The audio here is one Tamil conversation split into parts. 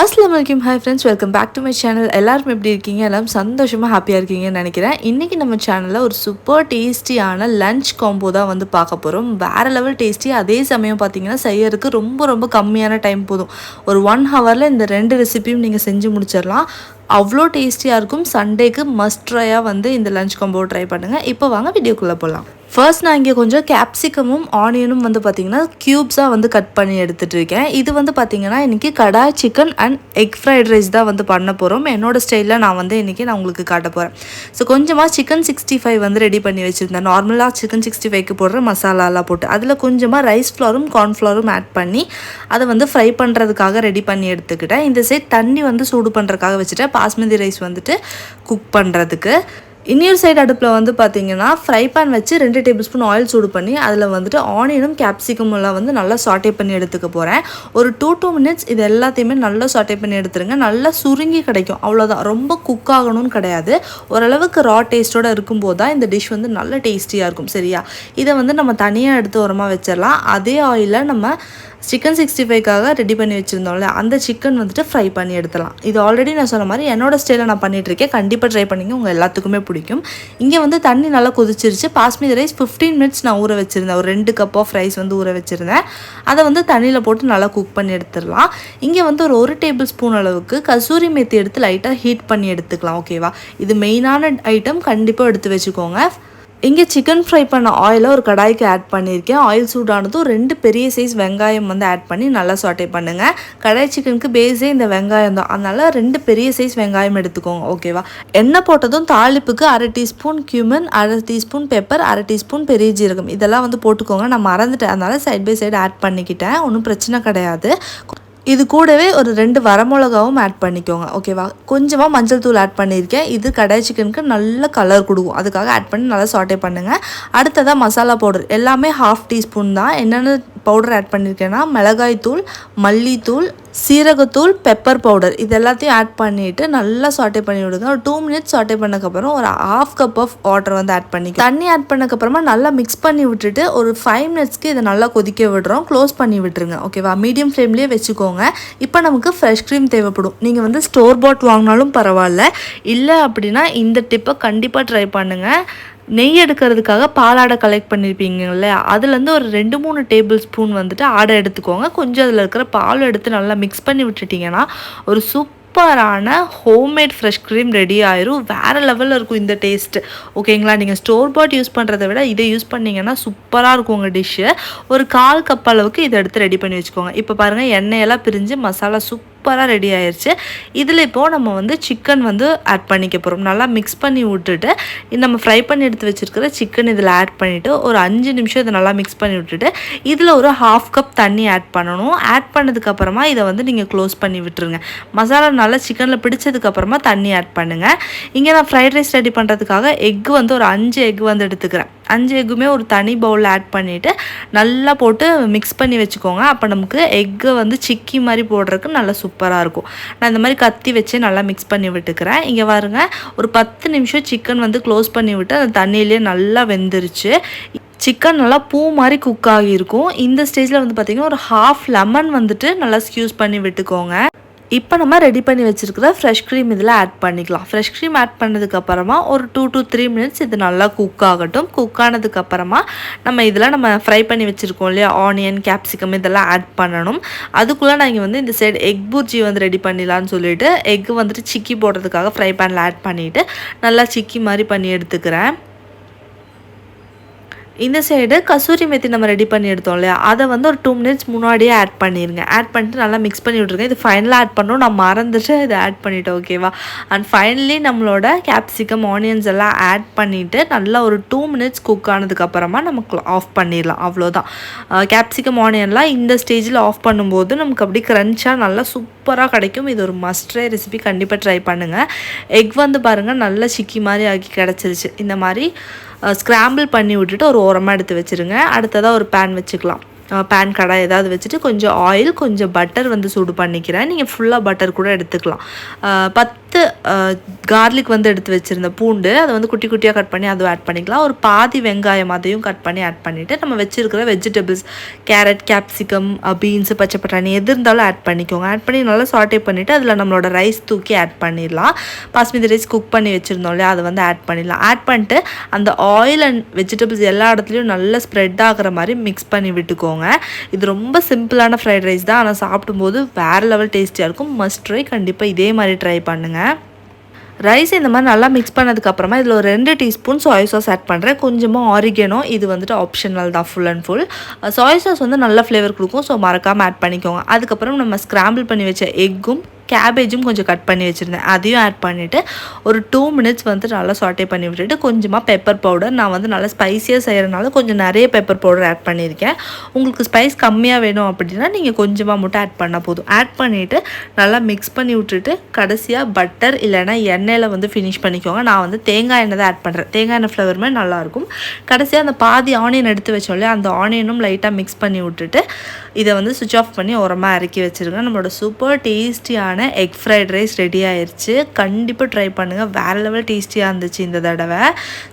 Assalamualaikum, hi friends, welcome back to my channel. எல்லாரும் எப்படி இருக்கீங்க? எல்லாம் சந்தோஷமா ஹாப்பியா இருக்கீங்கன்னு நினைக்கிறேன். இன்னைக்கு நம்ம சேனல்ல ஒரு சூப்பர் டேஸ்டியான லஞ்ச் காம்போ தான் வந்து பார்க்க போறோம். வேற லெவல் டேஸ்டி. அதே சமயம் பாத்தீங்கன்னா செய்யறதுக்கு ரொம்ப கம்மியான டைம் போதும். ஒரு 1 ஹவர்ல இந்த ரெண்டு ரெசிபியும் நீங்க செஞ்சு முடிச்சிடலாம். அவ்வளோ டேஸ்டியாக இருக்கும். சண்டேக்கு மஸ்ட் ட்ரையாக வந்து இந்த லஞ்ச் காம்போ ட்ரை பண்ணுங்கள். இப்போ வாங்க வீடியோக்குள்ளே போகலாம். ஃபர்ஸ்ட் நான் இங்கே கொஞ்சம் கேப்சிகமும் ஆனியனும் வந்து பார்த்திங்கன்னா க்யூப்ஸாக வந்து கட் பண்ணி எடுத்துகிட்டு இருக்கேன். இது வந்து பார்த்திங்கன்னா இன்றைக்கி kadai chicken and egg fried rice தான் வந்து பண்ண போகிறோம். என்னோடய ஸ்டைலில் நான் வந்து இன்றைக்கி நான் உங்களுக்கு காட்ட போகிறேன். ஸோ கொஞ்சமாக சிக்கன் 65 வந்து ரெடி பண்ணி வச்சுருந்தேன். நார்மலாக சிக்கன் 65க்கு போடுற மசாலாலாம் போட்டு அதில் கொஞ்சமாக ரைஸ் ஃப்ளவரும் கார்ன்ஃப்ளவரும் ஆட் பண்ணி அதை வந்து ஃப்ரை பண்ணுறதுக்காக ரெடி பண்ணி எடுத்துக்கிட்டேன். இந்த சைட் தண்ணி வந்து சூடு பண்ணுறதுக்காக வச்சுட்டேன். பாஸ்மதி ரைஸ் வந்துட்டு குக் பண்ணுறதுக்கு. இன்னொரு சைடு அடுப்பில் வந்து பார்த்திங்கன்னா ஃப்ரை பேன் வச்சு 2 டேபிள் ஸ்பூன் ஆயில் சூடு பண்ணி அதில் வந்துட்டு ஆனியனும் கேப்சிகமெல்லாம் வந்து நல்லா சாட்டே பண்ணி எடுத்துக்க போகிறேன். ஒரு 2 மினிட்ஸ் இது எல்லாத்தையுமே நல்லா சாட்டே பண்ணி எடுத்துருங்க. நல்லா சுருங்கி கிடைக்கும், அவ்வளோதான். ரொம்ப குக் ஆகணும்னு கிடையாது. ஓரளவுக்கு ரா டேஸ்ட்டோடு இருக்கும்போது தான் இந்த டிஷ் வந்து நல்ல டேஸ்டியாக இருக்கும். சரியா, இதை வந்து நம்ம தனியாக எடுத்து ஓரமாக வச்சிடலாம். அதே ஆயிலில் நம்ம சிக்கன் 65க்காக ரெடி பண்ணி வச்சுருந்தோம்ல, அந்த சிக்கன் வந்துட்டு ஃப்ரை பண்ணி எடுத்துலாம். இது ஆல்ரெடி நான் சொன்ன மாதிரி என்னோடய ஸ்டைலில் நான் பண்ணிகிட்ருக்கேன். கண்டிப்பாக ட்ரை பண்ணிங்க, உங்கள் எல்லாத்துக்குமே பிடிக்கும். இங்கே வந்து தண்ணி நல்லா கொதிச்சிருச்சு. பாஸ்மதி ரைஸ் 15 மினிட்ஸ் நான் ஊற வச்சுருந்தேன். ஒரு 2 கப் ஆஃப் ரைஸ் வந்து ஊற வச்சுருந்தேன். அதை வந்து தண்ணியில் போட்டு நல்லா குக் பண்ணி எடுத்துடலாம். இங்கே வந்து ஒரு டேபிள் ஸ்பூன் அளவுக்கு கசூரி மேத்தி எடுத்து லைட்டாக ஹீட் பண்ணி எடுத்துக்கலாம். ஓகேவா, இது மெயினான ஐட்டம், கண்டிப்பாக எடுத்து வச்சுக்கோங்க. இங்கே சிக்கன் ஃப்ரை பண்ண ஆயிலை ஒரு கடாய்க்கு ஆட் பண்ணியிருக்கேன். ஆயில் சூடானதும் 2 பெரிய சைஸ் வெங்காயம் வந்து ஆட் பண்ணி நல்லா சாட்டே பண்ணுங்கள். கடாய் சிக்கனுக்கு பேஸே இந்த வெங்காயம் தான், அதனால் 2 பெரிய சைஸ் வெங்காயம் எடுத்துக்கோங்க. ஓகேவா, எண்ணெய் போட்டதும் தாளிப்புக்கு 1/2 teaspoon cumin, 1/2 teaspoon pepper, 1/2 teaspoon பெரிய ஜீரகம் இதெல்லாம் வந்து போட்டுக்கோங்க. நான் மறந்துட்டேன், அதனால் சைட் பை சைடு ஆட் பண்ணிக்கிட்டேன். ஒன்றும் பிரச்சனை கிடையாது. இது கூடவே ஒரு 2 வரமிளகாவும் ஆட் பண்ணிக்கோங்க. ஓகேவா, கொஞ்சமாக மஞ்சள் தூள் ஆட் பண்ணியிருக்கேன். இது கடாய் சிக்கனுக்கு நல்ல கலர் கொடுக்கும், அதுக்காக ஆட் பண்ணி நல்லா சாட்டே பண்ணுங்கள். அடுத்ததாக மசாலா பவுடர் எல்லாமே 1/2 டீஸ்பூன் தான். என்னென்ன பவுடர் ஆட் பண்ணியிருக்கேன்னா மிளகாய் தூள், மல்லித்தூள், சீரகத்தூள், பெப்பர் பவுடர் இது எல்லாத்தையும் ஆட் பண்ணிவிட்டு நல்லா சாட்டே பண்ணி விடுங்க. ஒரு 2 மினிட்ஸ் சாட்டே பண்ணக்கப்புறம் ஒரு 1/2 கப் ஆஃப் வாட்டர் வந்து ஆட் பண்ணி தண்ணி ஆட் பண்ணக்கப்புறமா நல்லா மிக்ஸ் பண்ணி விட்டுட்டு ஒரு 5 மினிட்ஸ்க்கு இதை நல்லா கொதிக்க விடுறோம். க்ளோஸ் பண்ணி விட்டுருங்க. ஓகேவா, மீடியம் ஃப்ளேம்லேயே வச்சுக்கோங்க. இப்போ நமக்கு ஃப்ரெஷ் க்ரீம் தேவைப்படும். நீங்கள் வந்து ஸ்டோர் பாட் வாங்கினாலும் பரவாயில்ல, இல்லை அப்படின்னா இந்த டிப்பை கண்டிப்பாக ட்ரை பண்ணுங்கள். நெய் எடுக்கிறதுக்காக பாலாடை கலெக்ட் பண்ணியிருப்பீங்கல்ல, அதுலேருந்து ஒரு 2-3 டேபிள் ஸ்பூன் வந்துட்டு ஆடை எடுத்துக்கோங்க. கொஞ்சம் அதில் இருக்கிற பால் எடுத்து நல்லா மிக்ஸ் பண்ணி விட்டுட்டிங்கன்னா ஒரு சூப்பரான ஹோம்மேட் ஃப்ரெஷ் க்ரீம் ரெடி ஆயிரும். வேறு லெவலில் இருக்கும் இந்த டேஸ்ட்டு. ஓகேங்களா, நீங்கள் ஸ்டோர் பாட் யூஸ் பண்ணுறதை விட இதை யூஸ் பண்ணிங்கன்னா சூப்பராக இருக்கும் உங்கள் டிஷ்ஷு. ஒரு 1/4 கப் அளவுக்கு இதை எடுத்து ரெடி பண்ணி வச்சுக்கோங்க. இப்போ பாருங்கள், எண்ணெயெல்லாம் பிரிஞ்சு மசாலா சூப்பராக ரெடி ஆயிடுச்சு. இதில் இப்போது நம்ம வந்து சிக்கன் வந்து ஆட் பண்ணிக்க போகிறோம். நல்லா மிக்ஸ் பண்ணி விட்டுட்டு நம்ம ஃப்ரை பண்ணி எடுத்து வச்சுருக்கிற சிக்கன் இதில் ஆட் பண்ணிவிட்டு ஒரு 5 நிமிஷம் இதை நல்லா மிக்ஸ் பண்ணி விட்டுட்டு இதில் ஒரு 1/2 கப் தண்ணி ஆட் பண்ணணும். ஆட் பண்ணதுக்கப்புறமா இதை வந்து நீங்கள் க்ளோஸ் பண்ணி விட்டுருங்க. மசாலா நல்லா சிக்கனில் பிடிச்சதுக்கப்புறமா தண்ணி ஆட் பண்ணுங்கள். இங்கே நான் ஃப்ரைட் ரைஸ் ரெடி பண்ணுறதுக்காக எக் வந்து ஒரு 5 எக் வந்து எடுத்துக்கிறேன். 5 எக்குமே ஒரு தனி பவுலில் ஆட் பண்ணிவிட்டு நல்லா போட்டு மிக்ஸ் பண்ணி வச்சுக்கோங்க. அப்போ நமக்கு எக்கு வந்து சிக்கி மாதிரி போடுறதுக்கு நல்லா சூப்பராக இருக்கும். நான் இந்த மாதிரி கத்தி வச்சு நல்லா மிக்ஸ் பண்ணி விட்டுக்கிறேன். இங்கே பாருங்க, ஒரு 10 நிமிஷம் சிக்கன் வந்து க்ளோஸ் பண்ணி விட்டு அந்த தண்ணியிலே நல்லா வெந்துருச்சு. சிக்கன் நல்லா பூ மாதிரி குக் ஆகியிருக்கும். இந்த ஸ்டேஜில் வந்து பார்த்திங்கன்னா ஒரு 1/2 லெமன் வந்துட்டு நல்லா ஸ்க்யூஸ் பண்ணி விட்டுக்கோங்க. இப்போ நம்ம ரெடி பண்ணி வச்சுருக்கிற ஃப்ரெஷ் க்ரீம் இதில் ஆட் பண்ணிக்கலாம். ஃப்ரெஷ் க்ரீம் ஆட் பண்ணதுக்கப்புறமா ஒரு 2 to 3 மினிட்ஸ் இது நல்லா குக் ஆகட்டும். குக் ஆனதுக்கப்புறமா நம்ம ஃப்ரை பண்ணி வச்சுருக்கோம் இல்லையா, ஆனியன், கேப்சிகம் இதெல்லாம் ஆட் பண்ணணும். அதுக்குள்ளே நான் இங்கே வந்து இந்த சைடு எக் புர்ஜி வந்து ரெடி பண்ணிடலான்னு சொல்லிவிட்டு எக் வந்துட்டு சிக்கி போடுறதுக்காக ஃப்ரை பேனில் ஆட் பண்ணிவிட்டு நல்லா சிக்கி மாதிரி பண்ணி எடுத்துக்கிறேன். இந்த சைடு கசூரி மெத்தி நம்ம ரெடி பண்ணி எடுத்தோம் இல்லையா, அதை வந்து ஒரு 2 மினிட்ஸ் முன்னாடியே ஆட் பண்ணிடுங்க. ஆட் பண்ணிட்டு நல்லா மிக்ஸ் பண்ணி விட்ருங்க. இது ஃபைனலாக ஆட் பண்ணணும், நான் மறந்துட்டு இதை ஆட் பண்ணிவிட்டேன். ஓகேவா, அண்ட் ஃபைனலி நம்மளோட கேப்சிகம், ஆனியன்ஸ் எல்லாம் ஆட் பண்ணிவிட்டு நல்லா ஒரு 2 மினிட்ஸ் குக் ஆனதுக்கப்புறமா நமக்கு ஆஃப் பண்ணிடலாம். அவ்வளோதான். கேப்சிகம், ஆனியன்லாம் இந்த ஸ்டேஜில் ஆஃப் பண்ணும்போது நமக்கு அப்படி க்ரன்ச்சாக நல்லா சூப்பராக கிடைக்கும். இது ஒரு மஸ்ட் ட்ரை ரெசிபி, கண்டிப்பாக ட்ரை பண்ணுங்கள். எக் வந்து பாருங்கள் நல்லா சிக்கி மாதிரி ஆக்கி கிடச்சிருச்சு. இந்த மாதிரி ஸ்க்ராம்பிள் பண்ணி விட்டுட்டு ஒரு ஓரமாக எடுத்து வச்சுருங்க. அடுத்ததாக ஒரு பேன் வச்சுக்கலாம். பேன் கடாய் ஏதாவது வச்சுட்டு கொஞ்சம் ஆயில் கொஞ்சம் பட்டர் வந்து சூடு பண்ணிக்கிறேன். நீங்கள் ஃபுல்லாக பட்டர் கூட எடுத்துக்கலாம். 10 கார்லிக் வந்து எடுத்து வச்சுருந்த பூண்டு அதை வந்து குட்டி குட்டியாக கட் பண்ணி அதுவும் ஆட் பண்ணிக்கலாம். ஒரு பாதி வெங்காயம் அதையும் கட் பண்ணி ஆட் பண்ணிவிட்டு நம்ம வச்சுருக்கிற வெஜிடபிள்ஸ் கேரட், கேப்சிகம், பீன்ஸு, பச்சை பட்டாணி எது இருந்தாலும் ஆட் பண்ணிக்கோங்க. ஆட் பண்ணி நல்லா சாட்டே பண்ணிவிட்டு அதில் நம்மளோட ரைஸ் தூக்கி ஆட் பண்ணிடலாம். பாஸ்மதி ரைஸ் குக் பண்ணி வச்சுருந்தோம் இல்லையா, அதை வந்து ஆட் பண்ணிடலாம். ஆட் பண்ணிட்டு அந்த ஆயில் அண்ட் வெஜிடபிள்ஸ் எல்லா இடத்துலையும் நல்லா ஸ்ப்ரெட் ஆகிற மாதிரி மிக்ஸ் பண்ணி விட்டுக்கோங்க. இது ரொம்ப சிம்பிளான ஃப்ரைட் ரைஸ் தான், ஆனால் சாப்பிடும்போது வேறு லெவல் டேஸ்டியாக இருக்கும். Must try. கண்டிப்பாக இதே மாதிரி ட்ரை பண்ணுங்கள். ரைஸ் இந்த மாதிரி நல்லா மிக்ஸ் பண்ணதுக்கப்புறமா இதில் ஒரு 2 டீஸ்பூன் சோயா சாஸ் ஆட் பண்ணுறேன். கொஞ்சமாக ஆரிகனோ, இது வந்துட்டு ஆப்ஷனல் தான், full and full. Soya sauce வந்து நல்ல ஃப்ளேவர் கொடுக்கும், ஸோ மறக்காமல் ஆட் பண்ணிக்கோங்க. அதுக்கப்புறம் நம்ம ஸ்க்ராம்பிள் பண்ணி வச்ச எக்கும் கேபேஜும் கொஞ்சம் கட் பண்ணி வச்சுருந்தேன், அதையும் ஆட் பண்ணிவிட்டு ஒரு 2 மினிட்ஸ் வந்து நல்லா சாட்டே பண்ணி விட்டுட்டு கொஞ்சமாக பெப்பர் பவுடர், நான் வந்து நல்லா ஸ்பைஸியாக செய்கிறனால கொஞ்சம் நிறைய பெப்பர் பவுடர் ஆட் பண்ணியிருக்கேன். உங்களுக்கு ஸ்பைஸ் கம்மியாக வேணும் அப்படின்னா நீங்கள் கொஞ்சமாக மட்டும் ஆட் பண்ணால் போதும். ஆட் பண்ணிவிட்டு நல்லா மிக்ஸ் பண்ணி விட்டுட்டு கடைசியாக பட்டர் இல்லைனா எண்ணெயில் வந்து ஃபினிஷ் பண்ணிக்கோங்க. நான் வந்து தேங்காய் எண்ணெய் தான் ஆட் பண்ணுறேன். தேங்காய் எண்ணெய் ஃப்ளவருமே நல்லாயிருக்கும். கடைசியாக அந்த பாதி ஆனியன் எடுத்து வச்சோம் இல்லையா, அந்த ஆனியனும் லைட்டாக மிக்ஸ் பண்ணி விட்டுட்டு இதை வந்து சுவிட்ச் ஆஃப் பண்ணி ஓரமாக இறக்கி வச்சுருங்க. நம்மளோட சூப்பர் டேஸ்டியான எக் ஃப்ரைட் ரைஸ் ரெடி ஆயிடுச்சு. கண்டிப்பாக ட்ரை பண்ணுங்கள். வேறு லெவல் டேஸ்டியாக இருந்துச்சு இந்த தடவை.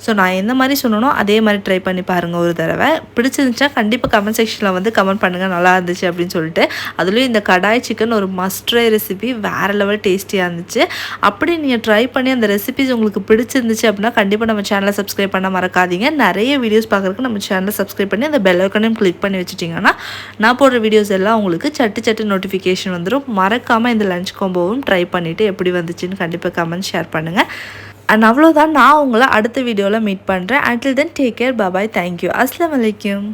ஸோ நான் எந்த மாதிரி சொன்னனோ அதே மாதிரி ட்ரை பண்ணி பாருங்கள் ஒரு தடவை. பிடிச்சிருந்துச்சா கண்டிப்பாக கமெண்ட் செக்ஷனில் வந்து கமெண்ட் பண்ணுங்கள் நல்லா இருந்துச்சு அப்படின்னு சொல்லிட்டு. அதுலேயும் இந்த கடாய் சிக்கன் ஒரு மஸ்ட் ட்ரை ரெசிபி, வேறு லெவல் டேஸ்டியாக இருந்துச்சு. அப்படி நீங்கள் ட்ரை பண்ணி அந்த ரெசிபிஸ் உங்களுக்கு பிடிச்சிருந்துச்சு அப்படின்னா கண்டிப்பாக நம்ம சேனலை சப்ஸ்கிரைப் பண்ண மறக்காதீங்க. நிறைய வீடியோஸ் பார்க்குறதுக்கு நம்ம சேனலை சப்ஸ்கிரைப் பண்ணி அந்த பெல் ஐக்கானையும் கிளிக் பண்ணி வச்சுட்டிங்கன்னா நான் போடுற வீடியோஸ் எல்லாம் உங்களுக்கு சட்டு நோட்டிஃபிகேஷன் வந்துடும். மறக்காமல் இந்த லஞ்ச் காம்போவும் ட்ரை பண்ணிவிட்டு எப்படி வந்துச்சுன்னு கண்டிப்பாக கமெண்ட் ஷேர் பண்ணுங்கள். அண்ட் அவ்வளோதான், நான் உங்களை அடுத்த வீடியோவில் மீட் பண்ணுறேன். அன்டில் தென் டேக் கேர், பாய், தேங்க்யூ, அஸ்ஸலாமு அலைக்கும்.